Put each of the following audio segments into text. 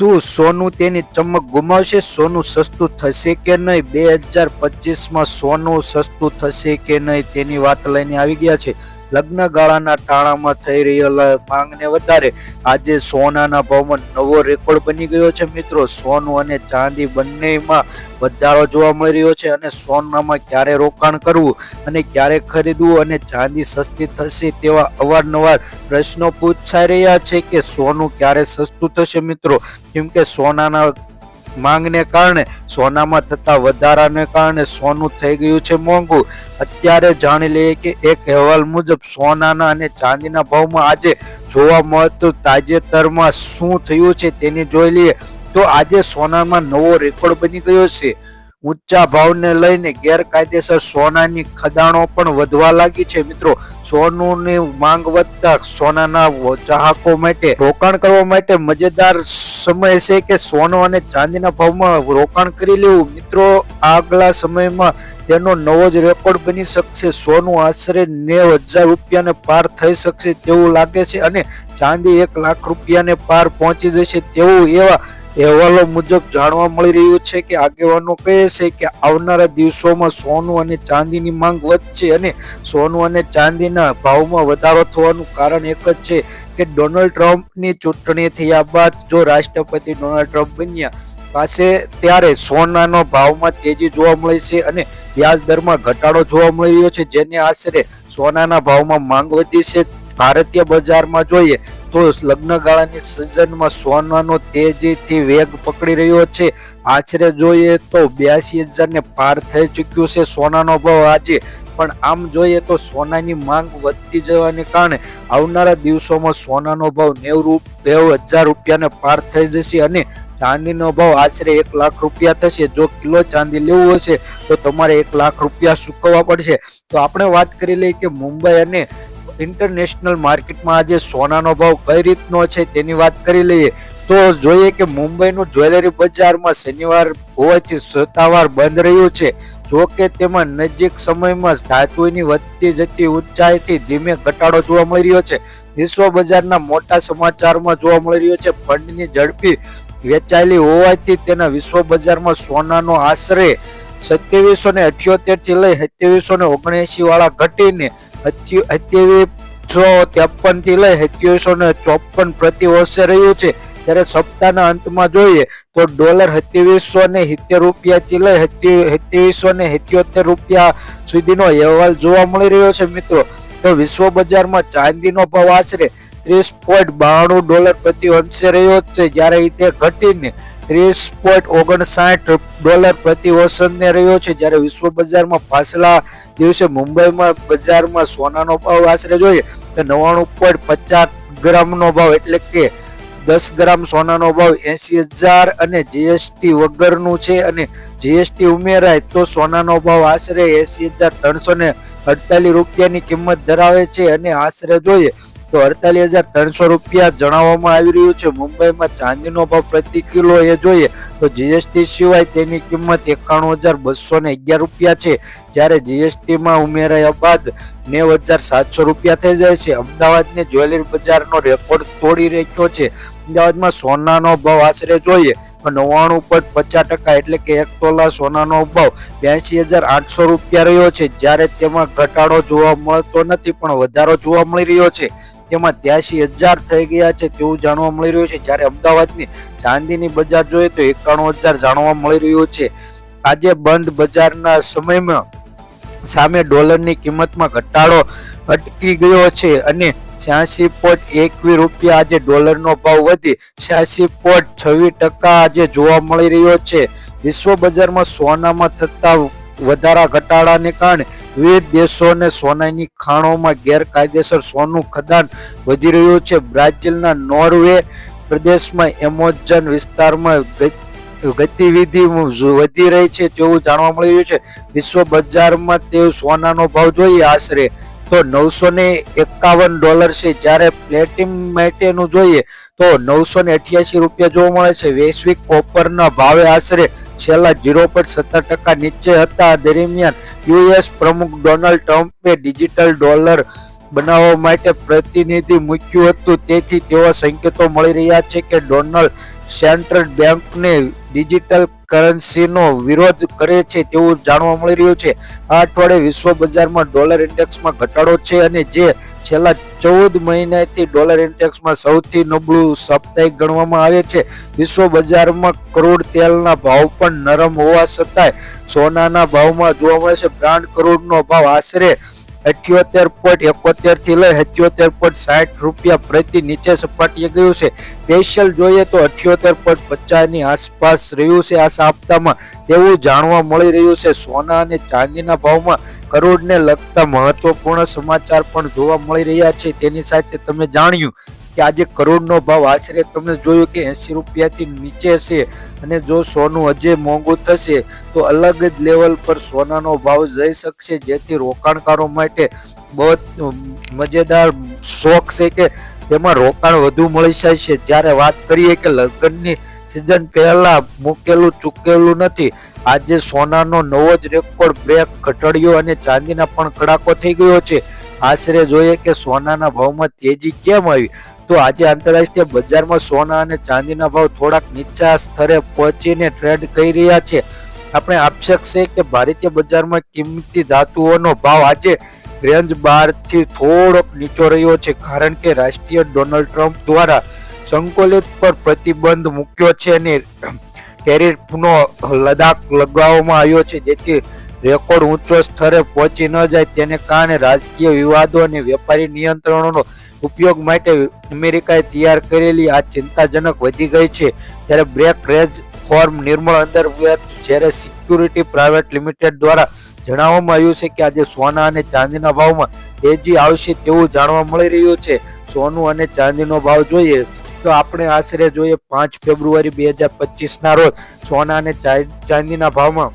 શું સોનું તેની ચમક ગુમાવશે? સોનું સસ્તું થશે કે નહીં? 2025માં સોનું સસ્તું થશે કે નહીં તેની વાત લઈને આવી ગયા છે. લગ્ન ગાળાના ટાણામાં થઈ રહેલા માંગને વધારે આજે સોનાના ભાવમાં નવો રેકોર્ડ બની ગયો છે. મિત્રો, સોનું અને ચાંદી બંનેમાં વધારો જોવા મળી રહ્યો છે અને સોનામાં ક્યારે રોકાણ કરવું અને ક્યારે ખરીદવું અને ચાંદી સસ્તી થશે તેવા અવારનવાર પ્રશ્નો પૂછાઈ રહ્યા છે કે સોનું ક્યારે સસ્તું થશે. મિત્રો, કેમ કે સોનાના માંગને કારણે સોનામાં થતા વધારાને કારણે સોનું થઈ ગયું છે મોંઘું. અત્યારે જાણી લઈએ કે એક અહેવાલ મુજબ સોનાના અને ચાંદીના ભાવમાં આજે જોવા મળતું તાજેતરમાં શું થયું છે તેની જોઈ લઈએ તો આજે સોનામાં નવો રેકોર્ડ બની ગયો છે. ઊંચા ભાવને લઈને ગેરકાયદેસર સોનાની ખદાણો પણ વધવા લાગી છે. મિત્રો, સોનુની માંગ વધતા સોનાના ચાહકો માટે રોકાણ કરવા માટે મજેદાર સમય છે કે સોનું અને ચાંદીના ભાવમાં રોકાણ કરી લેવું. મિત્રો, આગલા સમયમાં તેનો નવો જ રેકોર્ડ બની શકશે. સોનું આશરે 90,000 રૂપિયાને પાર થઈ શકશે તેવું લાગે છે અને ચાંદી 1 લાખ રૂપિયાને પાર પહોંચી જશે તેવું એવા અહેવાલો મુજબ જાણવા મળી રહ્યું છે કે આગેવાનો કહે છે કે આવનારા દિવસોમાં સોનું અને ચાંદીની માંગ વધશે અને સોનું અને ચાંદીના ભાવમાં વધારો થવાનું કારણ એક જ છે કે ડોનાલ્ડ ટ્રમ્પની ચૂંટણી થયા બાદ જો રાષ્ટ્રપતિ ડોનાલ્ડ ટ્રમ્પ બન્યા પાસે ત્યારે સોનાનો ભાવમાં તેજી જોવા મળી છે અને વ્યાજ દરમાં ઘટાડો જોવા મળી રહ્યો છે, જેને આશરે સોનાના ભાવમાં માંગ વધી છે. ભારતીય બજારમાં જોઈએ તો લગ્નગાળાની સિઝનમાં સોનાનો તેજીથી વેગ પકડી રહ્યો છે. આશરે જોઈએ તો 82,000 ને પાર થઈ ચૂક્યું છે સોનાનો ભાવ આજે. પણ આમ જોઈએ તો સોનાની માંગ વધતી જવાને કારણે આવનારા દિવસોમાં સોનાનો ભાવ 90,000 રૂપિયાને પાર થઈ જશે અને ચાંદીનો ભાવ આશરે 1 લાખ રૂપિયા થશે. જો કિલો ચાંદી લેવું હશે તો તમારે 1 લાખ રૂપિયા ચૂકવવા પડશે. તો આપણે વાત કરી લઈએ કે મુંબઈ અને ઇન્ટરનેશનલ માર્કેટમાં આજે સોનાનો ભાવ કઈ રીતનો છે તેની વાત કરી લઈએ તો જોઈએ કે મુંબઈનું જ્વેલરી બજારમાં શનિવાર હોવાથી સત્તાવાર બંધ રહ્યું છે. જો કે તેમાં નજીક સમયમાં ધાતુની વધતી જતી ઊંચાઈથી ધીમે ઘટાડો જોવા મળી રહ્યો છે. વિશ્વ બજારના મોટા સમાચારમાં જોવા મળી રહ્યો છે ફંડની ઝડપી વેચાયેલી હોવાથી તેના વિશ્વ બજારમાં સોનાનો આશરે 2778 થી લઈ 2779 વાળા ઘટીને 2753 થી લઈ 2754 પ્રતિ વર્ષે રહ્યું છે. ત્યારે સપ્તાહના અંતમાં જોઈએ તો ડોલર 2770 રૂપિયાથી લઈ 2777 રૂપિયા સુધીનો અહેવાલ જોવા મળી રહ્યો છે. મિત્રો, તો વિશ્વ બજારમાં ચાંદીનો ભાવ આશરે $30.92 પ્રતિ અંશે રહ્યો છે, જ્યારે તે ઘટીને $30.59 પ્રતિ ઓસનને રહ્યો છે. જ્યારે વિશ્વ બજારમાં પાછલા દિવસે મુંબઈમાં બજારમાં સોનાનો ભાવ આશરે જોઈએ તો 99.50 ગ્રામનો ભાવ એટલે કે 10 ગ્રામ સોનાનો ભાવ 80,000 અને જીએસટી વગરનું છે અને જીએસટી ઉમેરાય તો સોનાનો ભાવ આશરે 80,348 રૂપિયાની કિંમત ધરાવે છે અને આશરે જોઈએ તો 48,300 રૂપિયા જણાવવામાં આવી રહ્યું છે. મુંબઈમાં ચાંદીનો ભાવ પ્રતિ કિલો એ જોઈએ તો જીએસટી સિવાય તેની કિંમત 91,211 રૂપિયા છે, જ્યારે જીએસટીમાં ઉમેરાયા બાદ 90,700 રૂપિયા થઈ જાય છે. અમદાવાદની જ્વેલરી બજારનો રેકોર્ડ તોડી રાખ્યો છે. અમદાવાદમાં સોનાનો ભાવ આશરે જોઈએ તો 99.50% એટલે કે 1 તોલા સોનાનો ભાવ 82,800 રૂપિયા રહ્યો છે, જ્યારે તેમાં ઘટાડો જોવા મળતો નથી પણ વધારો જોવા મળી રહ્યો છે. તેમાં 83,000 થઈ ગયા છે તેવું જાણવા મળી રહ્યું છે. જ્યારે અમદાવાદની ચાંદીની બજાર જોઈએ તો 91,000 જાણવા મળી રહ્યું છે. આજે બંધ બજારના સમયમાં સામે ડોલરની કિંમતમાં ઘટાડો અટકી ગયો છે અને 86.21 રૂપિયા આજે ડોલરનો ભાવ વધી 86.26% આજે જોવા મળી રહ્યો છે. વિશ્વ બજારમાં સોનામાં થતા વધારા ઘટાડાને કારણે વિવિધ દેશોને સોનાની ખાણોમાં ગેરકાયદેસર સોનું ખદાન વધી રહ્યું છે. બ્રાઝિલના નોર્વે પ્રદેશમાં એમેઝોન વિસ્તારમાં ગતિવિધિ વધી રહી છે તેવું જાણવા મળી રહ્યું છે. વિશ્વ બજારમાં તે સોનાનો ભાવ જોઈએ આશરે તો $951 છે, જ્યારે પ્લેટિનમ માટેનું જોઈએ તો 988 રૂપિયા જોવા મળે છે. વૈશ્વિક કોપરના ભાવે આશરે છેલ્લા 0.17% નીચે હતા. દરમિયાન યુએસ પ્રમુખ ડોનાલ્ડ ટ્રમ્પે ડિજિટલ ડોલર બનાવવા માટે પ્રતિનિધિ મૂક્યું હતું. તેથી તેવા સંકેતો મળી રહ્યા છે કે ડોનાલ્ડ સેન્ટ્રલ બેંકને ડિજિટલ કરન્સીનો વિરોધ કરે છે તેવું જાણવા મળી રહ્યું છે. આ અઠવાડિયે વિશ્વ બજારમાં ડોલર ઇન્ડેક્સમાં ઘટાડો છે અને જે છેલ્લા 14 મહિનાથી ડોલર ઇન્ડેક્સમાં સૌથી નબળું સાપ્તાહિક ગણવામાં આવે છે. વિશ્વ બજારમાં ક્રૂડ તેલના ભાવ પણ નરમ હોવા છતાંય સોનાના ભાવમાં જોવા મળે છે. બ્રાન્ડ ક્રૂડનો ભાવ આશરે 78.71 થી લઈ 77.60 રૂપિયા પ્રતિ નીચે સપાટીએ ગયું છે. સ્પેશિયલ જોઈએ તો 78.50 ની આસપાસ રહ્યું છે આ સપ્તાહમાં તેવું જાણવા મળી રહ્યું છે. સોના અને ચાંદીના ભાવમાં ક્રૂડને લગતા મહત્વપૂર્ણ સમાચાર પણ જોવા મળી રહ્યા છે. તેની સાથે તમે જાણ્યું કે આજે ક્રૂડનો ભાવ આશરે તમે જોયું કે 80 રૂપિયાથી નીચે છે અને જો સોનું હજે મોંઘું થશે તો અલગ જ લેવલ પર સોનાનો ભાવ જઈ શકશે, જેથી રોકાણકારો માટે બહુ મજેદાર શોખ છે કે તેમાં રોકાણ વધુ મળી જાય છે. જ્યારે વાત કરીએ કે લગ્નની સિઝન પહેલા મૂકેલું ચૂકેલું નથી, આજે સોનાનો નવો જ રેકોર્ડ બ્રેક ઘટાડ્યો અને ચાંદીના પણ કડાકો થઈ ગયો છે. આશરે જોઈએ કે સોનાના ભાવમાં તેજી કેમ આવી, તો આજે આંતરરાષ્ટ્રીય બજારમાં સોના અને ચાંદીના ભાવ થોડાક નીચા સ્તરે પહોંચીને ટ્રેડ કરી રહ્યા છે. આપણે આક્ષેપ છે કે ભારતીય બજારમાં કિંમતી ધાતુઓનો ભાવ આજે રેન્જ 12 થી થોડોક નીચો રહ્યો છે, કારણ કે રાષ્ટ્રીય ડોનાલ્ડ ટ્રમ્પ દ્વારા સંકલિત પર પ્રતિબંધ મૂક્યો છે અને ટેરિફનો લદાખ લગાવવામાં આવ્યો છે, જેથી રેકોર્ડ ઊંચો સ્તરે પહોંચી ન જાય. તેને કારણે રાજકીય વિવાદો અને વેપારી નિયંત્રણોનો ઉપયોગ માટે અમેરિકાએ તૈયાર કરેલી આ ચિંતાજનક વધી ગઈ છે. ત્યારે બ્રેક રેજ ફોર્મ નિર્મળ અંતર્ગત જ્યારે સિક્યુરિટી પ્રાઇવેટ લિમિટેડ દ્વારા જણાવવામાં આવ્યું છે કે આજે સોના અને ચાંદીના ભાવમાં તેજી આવશે તેવું જાણવા મળી રહ્યું છે. સોનું અને ચાંદીનો ભાવ જોઈએ તો આપણે આશરે જોઈએ 5 ફેબ્રુઆરી 2025 ના રોજ સોના અને ચાંદીના ભાવમાં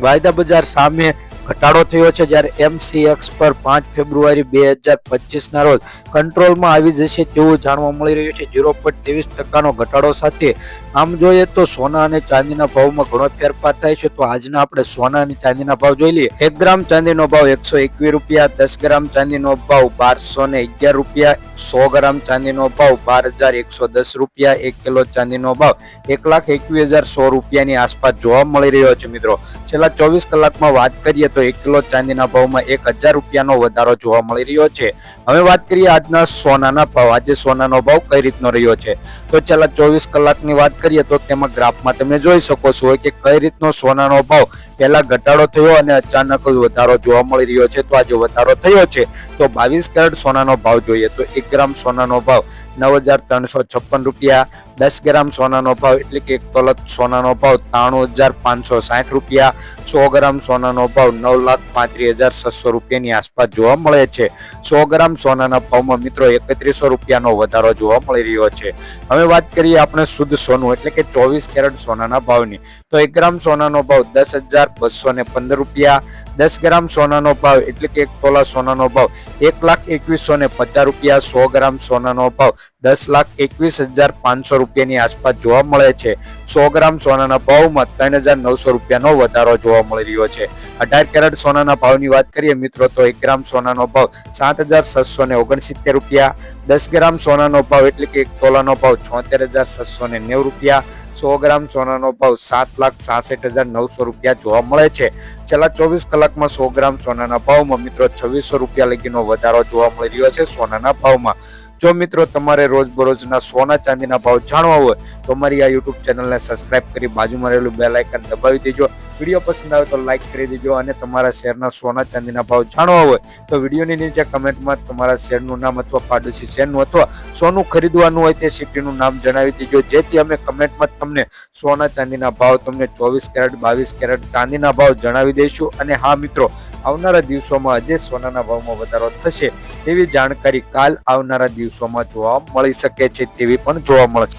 વાયદા બજાર સામે ઘટાડો થયો છે, જ્યારે MCX પર 5 ફેબ્રુઆરી 2025 ના રોજ કંટ્રોલમાં આવી જશે તેવું જાણવા મળી રહ્યું છે. 0.23% ઘટાડો સાથે આમ જોઈએ તો સોના અને ચાંદીના ભાવમાં ઘણો ફેરફાર થાય છે. તો આજના આપણે સોના અને ચાંદીના ભાવ જોઈ લઈએ. 1 ગ્રામ ચાંદીનો ભાવ 121 રૂપિયા, 10 ગ્રામ ચાંદીનો ભાવ 1211 રૂપિયા, 100 ગ્રામ ચાંદીનો ભાવ 12,110 રૂપિયા, 1 કિલો ચાંદીનો ભાવ 1,21,100 રૂપિયાની આસપાસ જોવા મળી રહ્યો છે. મિત્રો, છેલ્લા 24 કલાકમાં વાત કરીએ તો 1 કિલો ચાંદીના ભાવમાં 1000 રૂપિયાનો વધારો જોવા મળી રહ્યો છે. હવે વાત કરીએ આજના સોનાના ભાવ. આજે સોનાનો ભાવ કઈ રીતનો રહ્યો છે, તો છેલ્લા 24 કલાકની વાત કરીએ તો તેમાં ગ્રાફમાં તમે જોઈ શકો છો કે કઈ રીતનો સોનાનો ભાવ પહેલા ઘટાડો થયો અને અચાનક વધારો જોવા મળી રહ્યો છે. તો આજે વધારો થયો છે. તો 22 કેરેટ સોનાનો ભાવ જોઈએ તો 1 ગ્રામ સોનાનો ભાવ 9,356 રૂપિયા, 10 ગ્રામ સોનાનો ભાવ એટલે કે 1 તોલા સોનાનો ભાવ 93,560 રૂપિયા, 100 ગ્રામ સોનાનો ભાવ 9,35,600 રૂપિયાની આસપાસ જોવા મળે છે. 100 ગ્રામ સોનાના ભાવમાં મિત્રો 3100 રૂપિયાનો વધારો જોવા મળી રહ્યો છે. હવે વાત કરીએ આપણે શુદ્ધ સોનું એટલે કે 24 કેરેટ સોનાના ભાવની, તો 1 ગ્રામ સોનાનો ભાવ 10,215 રૂપિયા, 10 ગ્રામ સોનાનો ભાવ એટલે કે 1 તોલા સોનાનો ભાવ 1,21,50 રૂપિયા, 100 ગ્રામ સોનાનો ભાવ 10,21,500 રૂપિયાની આસપાસ જોવા મળે છે. 100 ગ્રામ સોનાના ભાવમાં 3,900 રૂપિયાનો વધારો જોવા મળી રહ્યો છે. 18 કેરેટ સોનાના ભાવની વાત કરીએ મિત્રો તો 1 ગ્રામ સોનાનો ભાવ 7,769 રૂપિયા, 10 ગ્રામ સોનાનો ભાવ એટલે કે 1 તોલાનો ભાવ 76,790 રૂપિયા, 100 ગ્રામ સોનાનો ભાવ 7,66,900 રૂપિયા જોવા મળે છે. છેલ્લા 24 કલાકમાં 100 ગ્રામ સોનાના ભાવમાં મિત્રો 2600 રૂપિયા લગીનો વધારો જોવા મળી રહ્યો છે સોનાના ભાવમાં. જો મિત્રો તમારે રોજબરોજના સોના ચાંદીના ભાવ જાણવા હોય તો અમારી આ યુટ્યુબ ચેનલને સબસ્ક્રાઇબ કરી બાજુમાં રહેલું બેલ આઇકન દબાવી દેજો. વિડીયો પસંદ આવે તો લાઇક કરી દેજો અને તમારા શહેરના સોના ચાંદીના ભાવ જાણવા હોય તો વિડીયોની નીચે કમેન્ટમાં તમારા શહેરનું નામ અથવા પાડોશી શહેરનું અથવા સોનું ખરીદવાનું હોય તે સિટીનું નામ જણાવી દેજો, જેથી અમે કમેન્ટમાં તમને સોના ચાંદીના ભાવ તમને 24 કેરેટ 22 કેરેટ ચાંદીના ભાવ જણાવી દઈશું. અને હા મિત્રો, આવનારા દિવસોમાં હજે સોનાના ભાવમાં વધારો થશે તેવી જાણકારી કાલ આવનારા દિવસોમાં જોવા મળી શકે છે તેવી પણ જોવા મળશે.